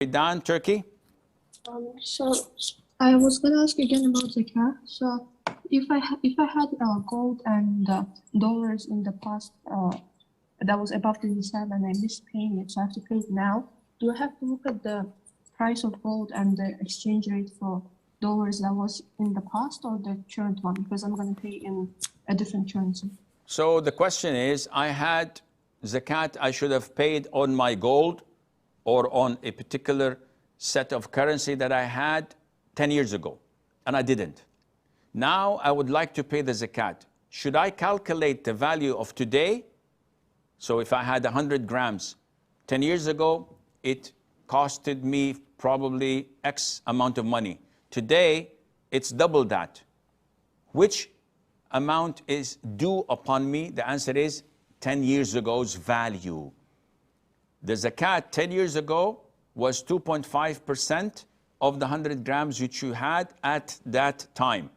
Dan, Turkey. So I was gonna ask again about zakat. So if I had gold and dollars in the past that was above the nisab and I missed paying it, so I have to pay it now. Do I have to look at the price of gold and the exchange rate for dollars that was in the past or the current one? Because I'm gonna pay in a different currency. So the question is, I had zakat I should have paid on my gold or on a particular set of currency that I had 10 years ago, and I didn't. Now I would like to pay the zakat. Should I calculate the value of today? So if I had 100 grams 10 years ago, it costed me probably X amount of money. Today, it's double that. Which amount is due upon me? The answer is 10 years ago's value. The zakat 10 years ago was 2.5% of the 100 grams which you had at that time.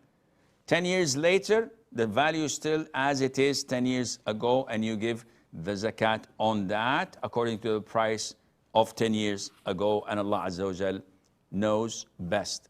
10 years later, the value is still as it is 10 years ago, and you give the zakat on that according to the price of 10 years ago, and Allah Azza wa Jal knows best.